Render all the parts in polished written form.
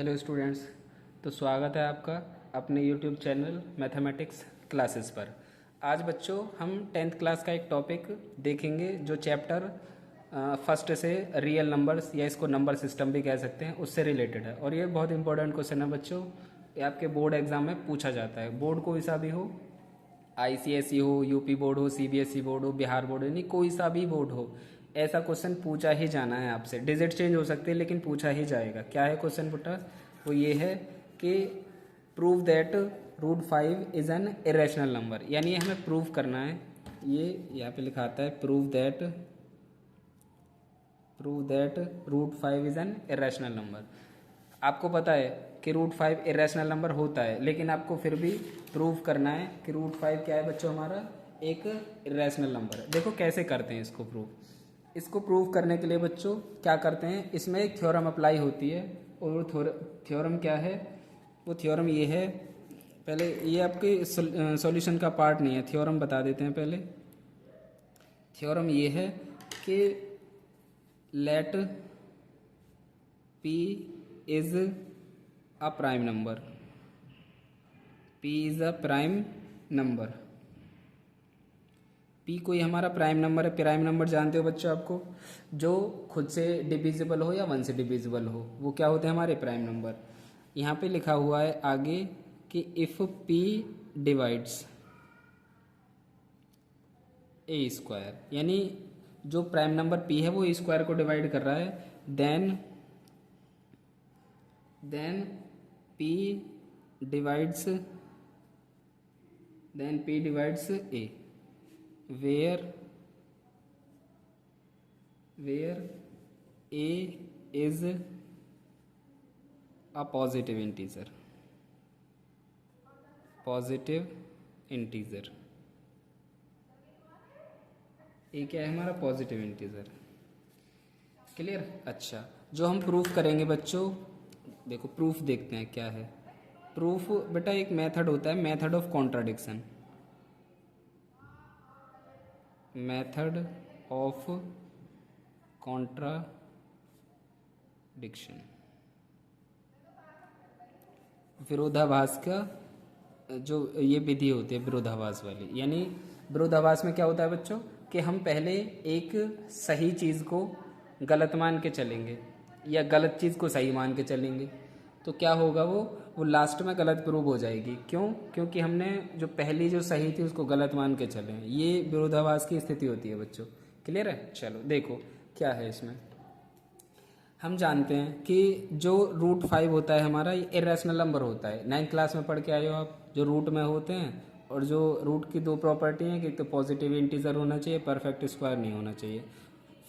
Hello students. तो स्वागत है आपका अपने यूट्यूब चैनल मैथमेटिक्स क्लासेस पर। आज बच्चों हम 10th क्लास का एक टॉपिक देखेंगे जो चैप्टर फर्स्ट से रियल नंबर्स या इसको नंबर सिस्टम भी कह सकते हैं उससे रिलेटेड है। और ये बहुत इंपॉर्टेंट क्वेश्चन है बच्चों, ये आपके बोर्ड एग्जाम में पूछा जाता है। बोर्ड कोई सा भी हो, आईसीएसई हो, यूपी बोर्ड हो, सीबीएसई बोर्ड हो, बिहार बोर्ड हो, यानी कोई सा भी बोर्ड हो, ऐसा क्वेश्चन पूछा ही जाना है आपसे। डिजिट चेंज हो सकते हैं लेकिन पूछा ही जाएगा। क्या है क्वेश्चन बेटा? वो ये है कि prove that √5 is an irrational number, यानी हमें प्रूव करना है। ये यहाँ पे लिखा आता है prove that √5 is an irrational number. आपको पता है कि √5 इरेशनल नंबर होता है, लेकिन आपको फिर भी प्रूव करना है कि √5 क्या है बच्चों, हमारा एक इरेशनल नंबर है। देखो कैसे करते हैं इसको प्रूव। इसको प्रूव करने के लिए बच्चों क्या करते हैं, इसमें एक थ्योरम अप्लाई होती है। और वो थ्योरम क्या है? वो थ्योरम ये है, पहले ये आपके सॉल्यूशन का पार्ट नहीं है, थ्योरम बता देते हैं पहले। थ्योरम ये है कि let P is a prime number. P is a prime number. P कोई हमारा प्राइम नंबर है। प्राइम नंबर जानते हो बच्चों आपको, जो खुद से डिविजिबल हो या 1 से डिविजिबल हो, वो क्या होते हैं हमारे प्राइम नंबर। यहाँ पे लिखा हुआ है आगे कि if P divides A square, यानी जो प्राइम नंबर P है वो ए स्क्वायर को डिवाइड कर रहा है, then P divides A, where A is a positive integer। A क्या है हमारा? Positive integer. क्लियर? अच्छा, जो हम प्रूफ करेंगे बच्चों, देखो प्रूफ देखते हैं क्या है। प्रूफ बेटा एक मेथड होता है, method of contradiction. Method of contradiction, विरोधाभास का जो ये विधि होती है विरोधाभास वाली। यानी विरोधाभास में क्या होता है बच्चों कि हम पहले एक सही चीज़ को गलत मान के चलेंगे या गलत चीज़ को सही मान के चलेंगे, तो क्या होगा, वो लास्ट में गलत प्रूव हो जाएगी। क्यों? क्योंकि हमने जो पहली जो सही थी उसको गलत मान के चले। ये विरोधाभास की स्थिति होती है बच्चों। क्लियर है? चलो देखो क्या है इसमें। हम जानते हैं कि जो √5 होता है हमारा, ये इरेशनल नंबर होता है। 9th क्लास में पढ़ के आए हो आप, जो रूट में होते हैं। और जो रूट की दो प्रॉपर्टी हैं कि एक तो पॉजिटिव इंटीजर होना चाहिए, परफेक्ट स्क्वायर नहीं होना चाहिए।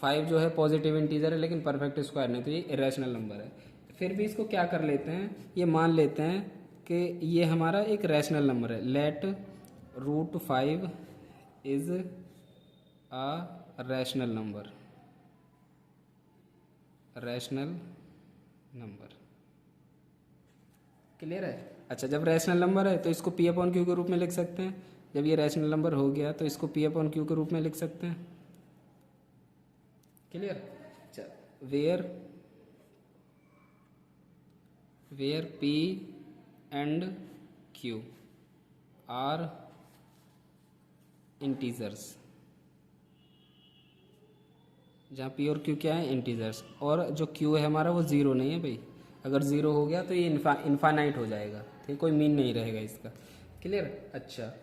5 जो है पॉजिटिव इंटीजर है लेकिन परफेक्ट स्क्वायर नहीं, तो ये इरेशनल नंबर है। फिर भी इसको क्या कर लेते हैं, ये मान लेते हैं कि ये हमारा एक रैशनल नंबर है। Let √5 is a rational number. Clear है? अच्छा, जब रैशनल नंबर है तो इसको P/Q के रूप में लिख सकते हैं। जब ये रैशनल नंबर हो गया तो इसको P/Q के रूप में लिख सकते हैं। क्लियर? अच्छा, where P and Q are integers, जहाँ P और Q क्या है? इंटीजर्स। और जो Q है हमारा वो ज़ीरो नहीं है भाई। अगर ज़ीरो हो गया तो ये इन्फानाइट हो जाएगा, ठीक, कोई मीन नहीं रहेगा इसका। क्लियर? अच्छा,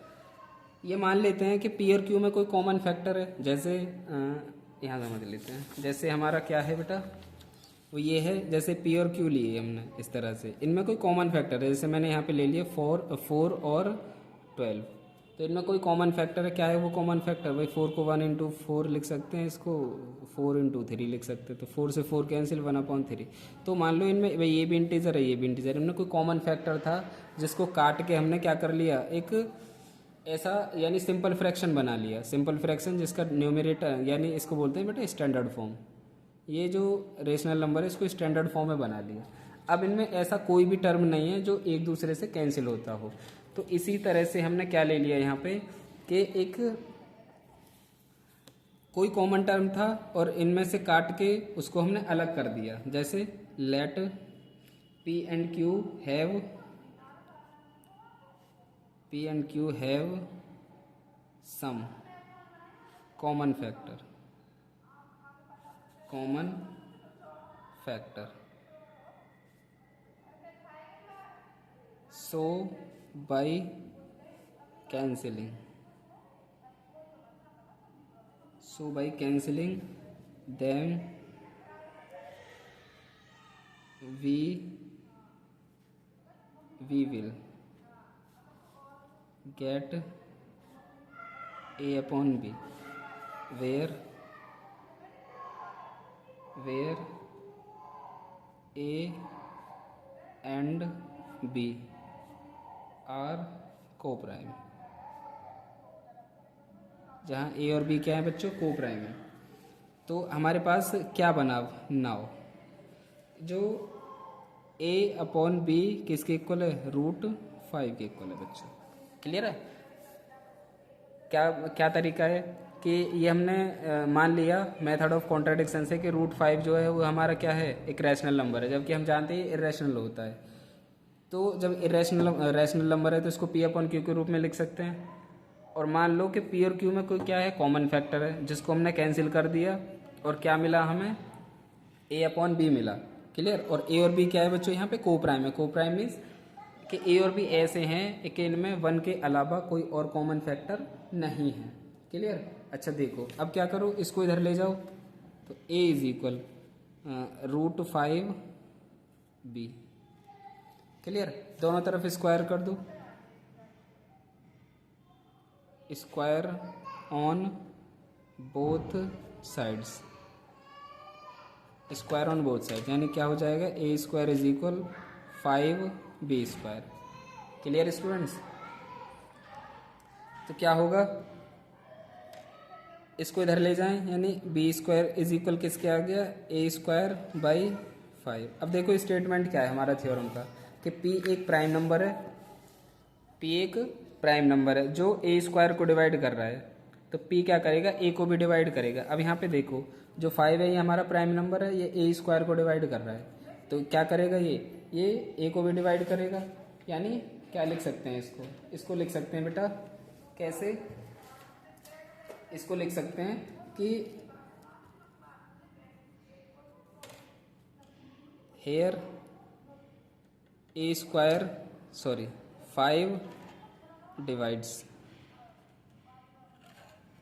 ये मान लेते हैं कि P और Q में कोई कॉमन फैक्टर है। जैसे यहाँ समझ लेते हैं, जैसे हमारा क्या है बेटा, वो ये है, जैसे P और Q लिए हमने इस तरह से, इनमें कोई कॉमन फैक्टर है। जैसे मैंने यहाँ पे ले लिया 4 और 12, तो इनमें कोई कॉमन फैक्टर है। क्या है वो कॉमन फैक्टर? भाई 4 को 1 × 4 लिख सकते हैं, इसको 4 × 3 लिख सकते हैं। तो 4 से 4 कैंसिल, 1/3। तो मान लो इनमें भाई ये भी इंटीजर है, ये भी इंटीजर, इनमें कोई कॉमन फैक्टर था जिसको काट के हमने क्या कर लिया, एक ऐसा यानी सिंपल फ्रैक्शन बना लिया। सिंपल फ्रैक्शन जिसका न्यूमरेटर, यानी इसको बोलते हैं बेटा स्टैंडर्ड फॉर्म। ये जो रेशनल नंबर है इसको स्टैंडर्ड फॉर्म में बना लिया। अब इनमें ऐसा कोई भी टर्म नहीं है जो एक दूसरे से कैंसिल होता हो। तो इसी तरह से हमने क्या ले लिया यहाँ पे कि एक कोई कॉमन टर्म था और इनमें से काट के उसको हमने अलग कर दिया। जैसे late P and Q have some common factor. So by cancelling them we will get A upon B, where A and B are co-prime। जहाँ A और B क्या है बच्चों, को प्राइम है। तो हमारे पास क्या बना नाउ, जो A अपॉन B किसके इक्वल है, √5 के इक्वल है बच्चों। क्लियर है? क्या तरीका है कि ये हमने मान लिया मेथड ऑफ कॉन्ट्राडिक्शन से कि √5 जो है वो हमारा क्या है, एक रैशनल नंबर है, जबकि हम जानते हैं इरेशनल होता है। तो जब रैशनल नंबर है तो इसको P अपॉन Q के रूप में लिख सकते हैं। और मान लो कि P और Q में कोई क्या है, कॉमन फैक्टर है, जिसको हमने कैंसिल कर दिया और क्या मिला हमें, A अपॉन B मिला। क्लियर? और A और B क्या है बच्चों, यहाँ पे को प्राइम है। को प्राइम मीन्स कि A और B ऐसे हैं कि इनमें 1 के अलावा कोई और कॉमन फैक्टर नहीं है। क्लियर? अच्छा देखो अब क्या करो, इसको इधर ले जाओ तो A is equal √5B। Clear? दोनों तरफ स्क्वायर कर दो, square on both sides, square on both side, यानी क्या हो जाएगा, A square is equal 5B square. Clear students? तो क्या होगा, इसको इधर ले जाएं, यानी B स्क्वायर इज इक्वल किसके आ गया, A स्क्वायर बाई 5। अब देखो स्टेटमेंट क्या है हमारा थ्योरम का, कि P एक प्राइम नंबर है, P एक प्राइम नंबर है जो A स्क्वायर को डिवाइड कर रहा है। तो P क्या करेगा, A को भी डिवाइड करेगा। अब यहाँ पे देखो जो 5 है ये हमारा प्राइम नंबर है, ये A स्क्वायर को डिवाइड कर रहा है, तो क्या करेगा, ये A को भी डिवाइड करेगा। यानी क्या लिख सकते हैं इसको लिख सकते हैं बेटा, कैसे इसको लिख सकते हैं कि here A square 5 divides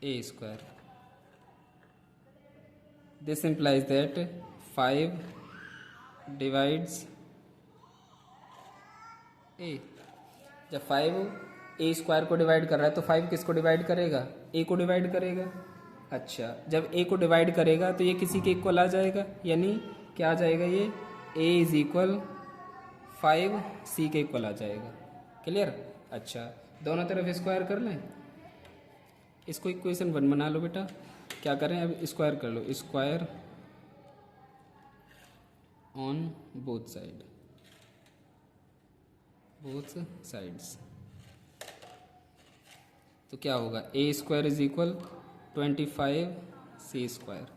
A square. This implies that 5 divides A। जब 5 A स्क्वायर को डिवाइड कर रहा है तो 5 किसको डिवाइड करेगा, A को डिवाइड करेगा। अच्छा, जब A को डिवाइड करेगा तो ये किसी के इक्वल आ जाएगा, यानी क्या आ जाएगा, ये A इज इक्वल 5C के इक्वल आ जाएगा। क्लियर? अच्छा, दोनों तरफ स्क्वायर कर लें, इसको इक्वेशन 1 बना लो बेटा। क्या करें, अब स्क्वायर कर लो, स्क्वायर ऑन बोथ साइड्स। तो क्या होगा, A square is equal 25C square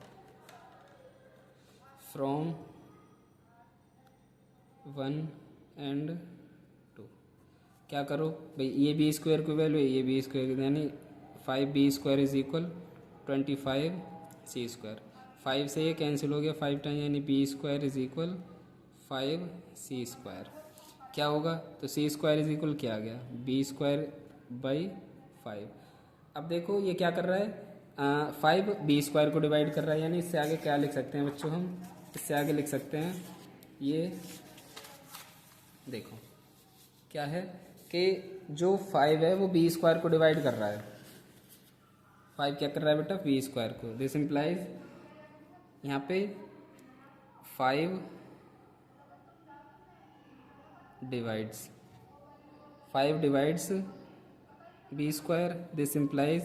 from 1 and 2। क्या करो भाई, ये B स्क्वायर की वैल्यू है, ये B स्क्वायर की, यानी 5B square is equal 25C square. 5 से ये कैंसिल हो गया, 5 टाइम, यानी B square is equal 5C square. क्या होगा, तो C स्क्वायर इज इक्वल क्या आ गया, B स्क्वायर बाई 5। अब देखो ये क्या कर रहा है, 5 B स्क्वायर को डिवाइड कर रहा है, यानी इससे आगे क्या लिख सकते हैं बच्चों, हम इससे आगे लिख सकते हैं, ये देखो क्या है कि जो 5 है वो B स्क्वायर को डिवाइड कर रहा है। 5 क्या कर रहा है बेटा, B स्क्वायर को। दिस इम्प्लाइज यहाँ पे 5 divides B square. This implies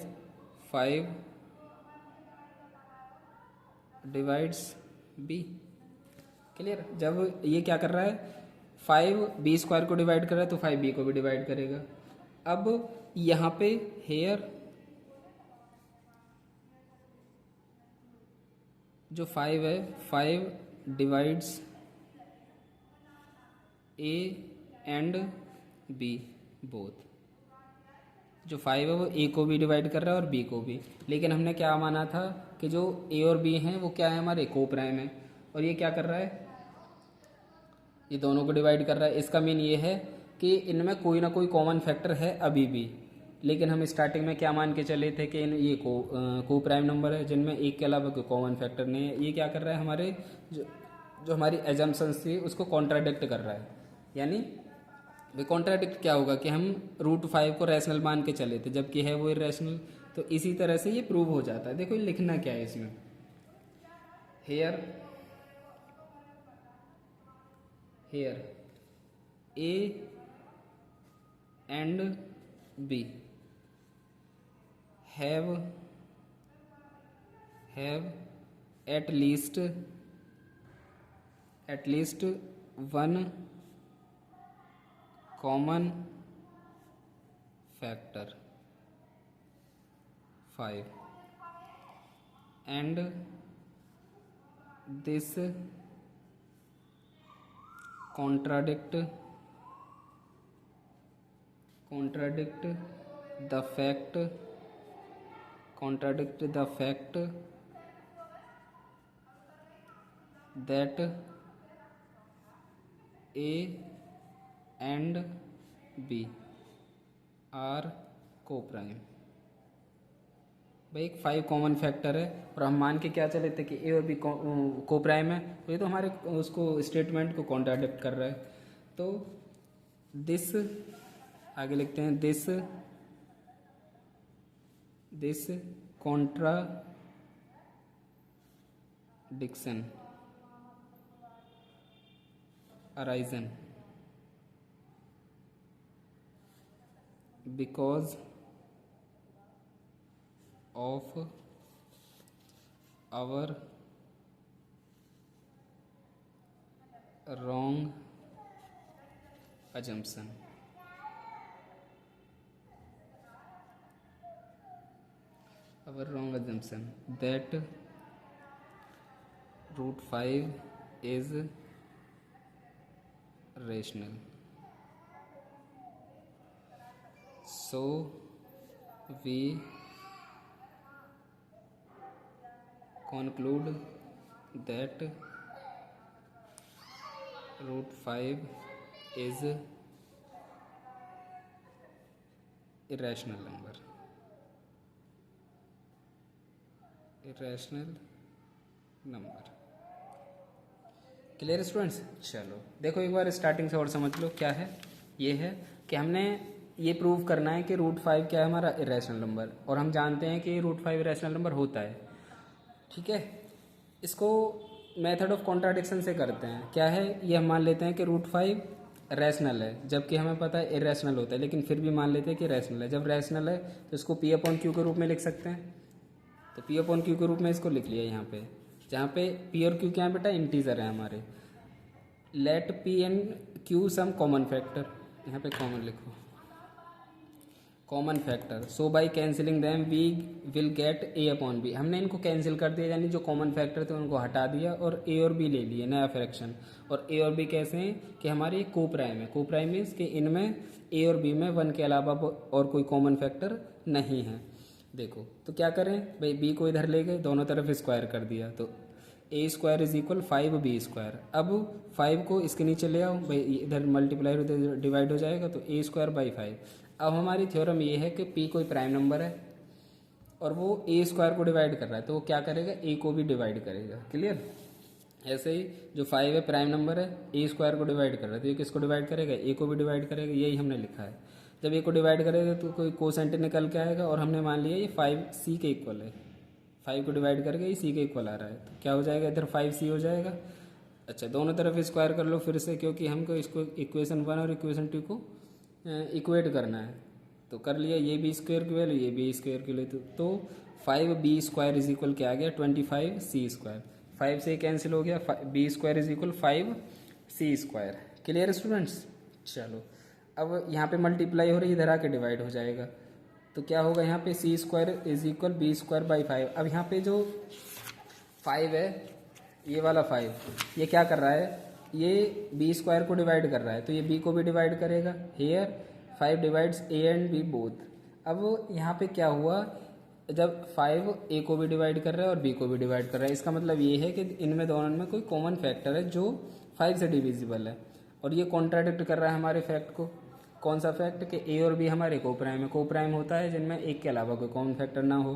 5 divides B। Clear? जब ये क्या कर रहा है, 5 B स्क्वायर को डिवाइड कर रहा है तो 5 B को भी डिवाइड करेगा। अब यहाँ पे हेयर जो 5 है, 5 divides A and B both. जो 5 है वो ए को भी डिवाइड कर रहा है और बी को भी, लेकिन हमने क्या माना था कि जो ए और बी हैं वो क्या है, हमारे को प्राइम है, और ये क्या कर रहा है, ये दोनों को डिवाइड कर रहा है। इसका मीन ये है कि इनमें कोई ना कोई कॉमन फैक्टर है अभी भी, लेकिन हम स्टार्टिंग में क्या मान के चले थे कि ये को प्राइम नंबर है जिनमें एक के अलावा कोई कॉमन फैक्टर नहीं है। ये क्या कर रहा है, हमारे जो हमारी एजम्पशंस थी उसको कॉन्ट्राडिक्ट कर रहा है। यानी वे कॉन्ट्राडिक्ट क्या होगा कि हम √5 को रैशनल मान के चले थे जबकि है वो इरेशनल, तो इसी तरह से ये प्रूव हो जाता है। देखो लिखना क्या है इसमें, here A and B have at least one common factor 5, and this contradict the fact that A and B are co-prime। भाई एक 5 कॉमन फैक्टर है और हम मान के क्या चले थे कि ए और बी को प्राइम है, तो ये तो हमारे उसको स्टेटमेंट को कॉन्ट्राडिक्ट कर रहा है। तो दिस आगे लिखते हैं, this contradiction arisen because of our wrong assumption। that √5 is rational, so we conclude that √5 is irrational number। Clear students? चलो देखो एक बार स्टार्टिंग से और समझ लो क्या है। ये है कि हमने ये प्रूव करना है कि √5 क्या है, हमारा इरेशनल नंबर, और हम जानते हैं कि √5 इरेशनल नंबर होता है। ठीक है, इसको मेथड ऑफ कॉन्ट्राडिक्शन से करते हैं। क्या है, ये हम मान लेते हैं कि √5 रैशनल है जबकि हमें पता है इरेशनल होता है, लेकिन फिर भी मान लेते हैं कि रैशनल है। जब रैशनल है तो इसको P/Q के रूप में लिख सकते हैं, तो P/Q के रूप में इसको लिख लिया यहाँ पे, जहाँ पे P और Q क्या है बेटा, इंटीजर है हमारे। Let P and Q some common factor, यहाँ पे कॉमन लिखो, common factor, so by cancelling them we will get A/B। हमने इनको कैंसिल कर दिया, यानी जो कॉमन फैक्टर थे उनको हटा दिया और A और B ले लिए, नया फ्रैक्शन। और A और B कैसे हैं कि हमारे को प्राइम है। को प्राइम मीन्स कि इनमें A और B में 1 के अलावा और कोई कॉमन फैक्टर नहीं है। देखो तो क्या करें भाई, B को इधर ले गए, दोनों तरफ स्क्वायर कर दिया, तो A² = 5B²। अब 5 को इसके नीचे ले आओ भाई, इधर मल्टीप्लाई उधर डिवाइड हो जाएगा, तो A²/5। अब हमारी थ्योरम ये है कि P कोई प्राइम नंबर है और वो A² को डिवाइड कर रहा है, तो वो क्या करेगा, A को भी डिवाइड करेगा। क्लियर? ऐसे ही जो 5 है प्राइम नंबर है, A² को डिवाइड कर रहा है, तो ये किसको डिवाइड करेगा, A को भी डिवाइड करेगा। यही हमने लिखा है। जब A को डिवाइड करेगा तो कोई कोसेंट निकल के आएगा, और हमने मान लिया ये 5C के इक्वल है। 5 को डिवाइड करके ये C के इक्वल आ रहा है, तो क्या हो जाएगा, इधर 5C हो जाएगा। अच्छा, दोनों तरफ स्क्वायर कर लो फिर से, क्योंकि हमको इसको इक्वेशन 1 और इक्वेशन 2 को इक्वेट करना है। तो कर लिया, ये B² की वैल्यू, ये B² की वैल्यू, तो 5B² = क्या आ गया, 25C²। 5 से कैंसिल हो गया, B² = 5C²। Clear students? चलो अब यहाँ पे मल्टीप्लाई हो रही है, इधर आके डिवाइड हो जाएगा, तो क्या होगा यहाँ पे C² = B²/5। अब यहाँ पे जो 5 है, ये वाला 5, ये क्या कर रहा है, ये बी स्क्वायर को डिवाइड कर रहा है तो ये बी को भी डिवाइड करेगा। Here 5 divides A and B both. अब यहाँ पे क्या हुआ, जब 5 ए को भी डिवाइड कर रहा है और बी को भी डिवाइड कर रहा है, इसका मतलब ये है कि इनमें दोनों में कोई कॉमन फैक्टर है जो 5 से डिविजिबल है। और ये कॉन्ट्राडिक्ट कर रहा है हमारे फैक्ट को। कौन सा फैक्ट, कि ए और बी हमारे को प्राइम है। को प्राइम होता है जिनमें एक के अलावा कोई कॉमन फैक्टर ना हो।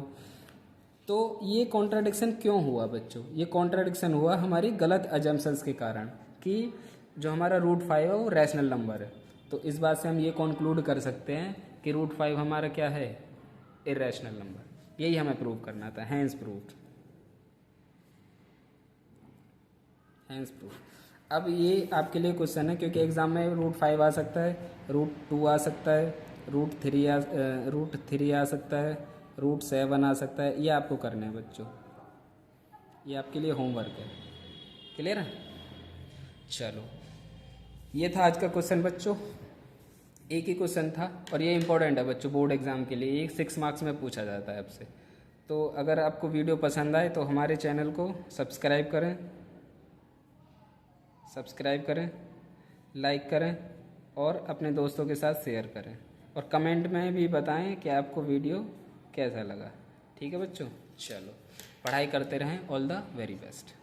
तो ये कॉन्ट्राडिक्शन क्यों हुआ बच्चों, ये कॉन्ट्राडिक्शन हुआ हमारी गलत अजम्पशंस के कारण कि जो हमारा रूट 5 है वो रैशनल नंबर है। तो इस बात से हम ये कंक्लूड कर सकते हैं कि रूट 5 हमारा क्या है, इरेशनल नंबर। यही हमें प्रूव करना था, हैंस प्रूफ। अब ये आपके लिए क्वेश्चन है क्योंकि एग्जाम में रूट 5 आ सकता है, रूट 2 आ सकता है, रूट 3 आ सकता है, रूट 7 आ सकता है। ये आपको करना है बच्चों, ये आपके लिए होमवर्क है। क्लियर है? चलो, ये था आज का क्वेश्चन बच्चों। एक ही क्वेश्चन था और ये इंपॉर्टेंट है बच्चों बोर्ड एग्जाम के लिए। ये 6 मार्क्स में पूछा जाता है आपसे। तो अगर आपको वीडियो पसंद आए तो हमारे चैनल को सब्सक्राइब करें, लाइक करें और अपने दोस्तों के साथ शेयर करें। और कमेंट में भी बताएं कि आपको वीडियो कैसा लगा। ठीक है बच्चों? चलो, पढ़ाई करते रहें। All the very best.